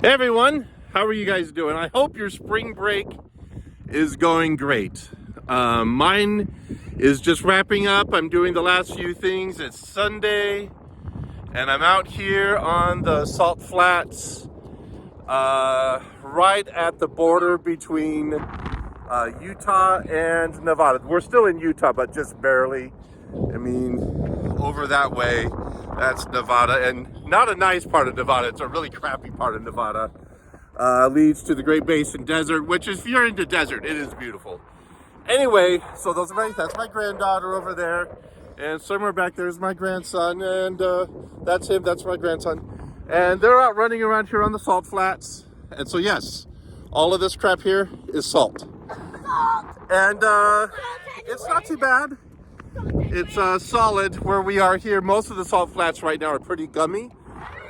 Hey everyone, how are you guys doing? I hope your spring break is going great. Mine is just wrapping up. I'm doing the last few things. It's Sunday and I'm out here on the Salt Flats, right at the border between Utah and Nevada. We're still in Utah, but just barely. I mean, over that way, that's Nevada, and not a nice part of Nevada. It's a really crappy part of Nevada. Leads to the Great Basin Desert, which if you're into desert, it is beautiful. Anyway, so that's my granddaughter over there, and somewhere back there is my grandson, and that's him, that's my grandson. And they're out running around here on the Salt Flats. And so yes, all of this crap here is salt. And it's not too bad. It's solid where we are here. Most of the Salt Flats right now are pretty gummy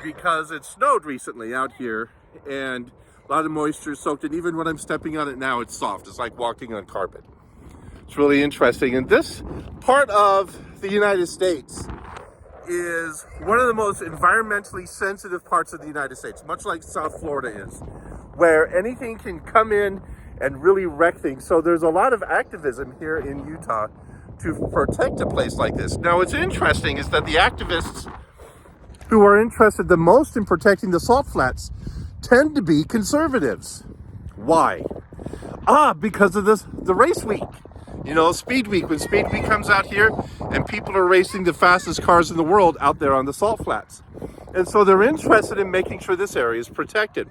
because it snowed recently out here and a lot of moisture soaked, and even when I'm stepping on it now, it's soft. It's like walking on carpet. It's really interesting. And this part of the United States is one of the most environmentally sensitive parts of the United States, much like South Florida is, where anything can come in and really wreck things. So there's a lot of activism here in Utah to protect a place like this. Now, what's interesting is that the activists who are interested the most in protecting the Salt Flats tend to be conservatives. Why? Because of the race week. You know, Speed Week, when Speed Week comes out here and people are racing the fastest cars in the world out there on the Salt Flats. And so they're interested in making sure this area is protected.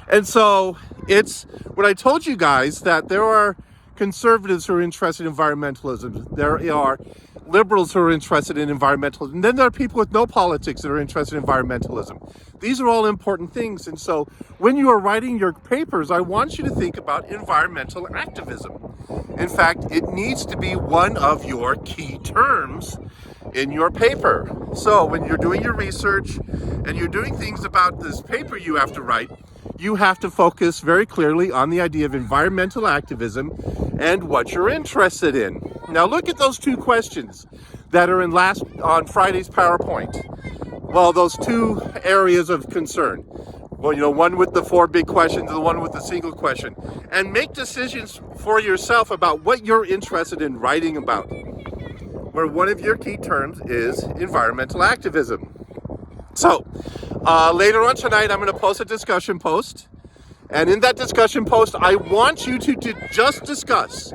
And so it's what I told you guys, that there are conservatives who are interested in environmentalism. There are liberals who are interested in environmentalism. And then there are people with no politics that are interested in environmentalism. These are all important things. And so when you are writing your papers, I want you to think about environmental activism. In fact, it needs to be one of your key terms in your paper. So when you're doing your research and you're doing things about this paper you have to write, you have to focus very clearly on the idea of environmental activism and what you're interested in. Now look at those two questions that are on Friday's PowerPoint. Well, those two areas of concern. Well, you know, one with the 4 big questions and the one with the single question. And make decisions for yourself about what you're interested in writing about, where one of your key terms is environmental activism. So, later on tonight, I'm going to post a discussion post. And in that discussion post, I want you to just discuss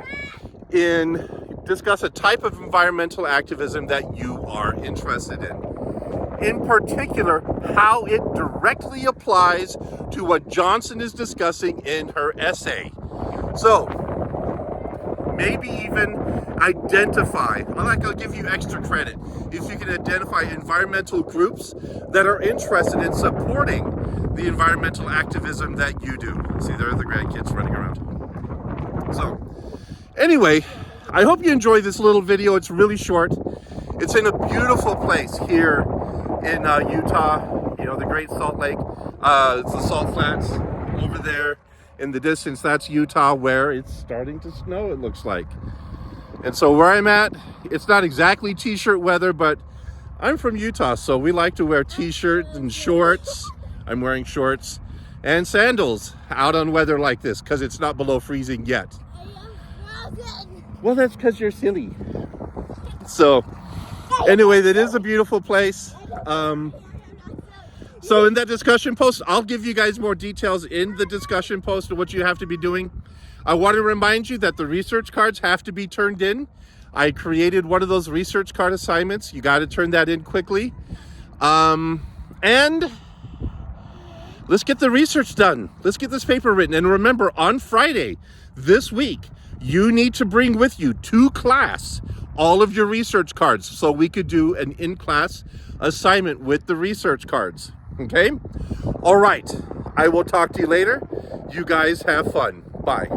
a type of environmental activism that you are interested in. In particular, how it directly applies to what Johnson is discussing in her essay. So, maybe even identify, I'll give you extra credit, if you can identify environmental groups that are interested in supporting the environmental activism that you do. See, there are the grandkids running around. So, anyway, I hope you enjoy this little video. It's really short. It's in a beautiful place here in Utah, you know, the Great Salt Lake. It's the Salt Flats over there in the distance. That's Utah, where it's starting to snow, it looks like. And so where I'm at, it's not exactly t-shirt weather, but I'm from Utah, so we like to wear t-shirts and shorts. I'm wearing shorts and sandals out on weather like this because it's not below freezing yet. Well, that's because you're silly. So anyway, that is a beautiful place. So in that discussion post, I'll give you guys more details in the discussion post of what you have to be doing. I want to remind you that the research cards have to be turned in. I created one of those research card assignments. You got to turn that in quickly. And let's get the research done. Let's get this paper written. And remember, on Friday this week, you need to bring with you to class all of your research cards so we could do an in-class assignment with the research cards. Okay? All right. I will talk to you later. You guys have fun. Bye.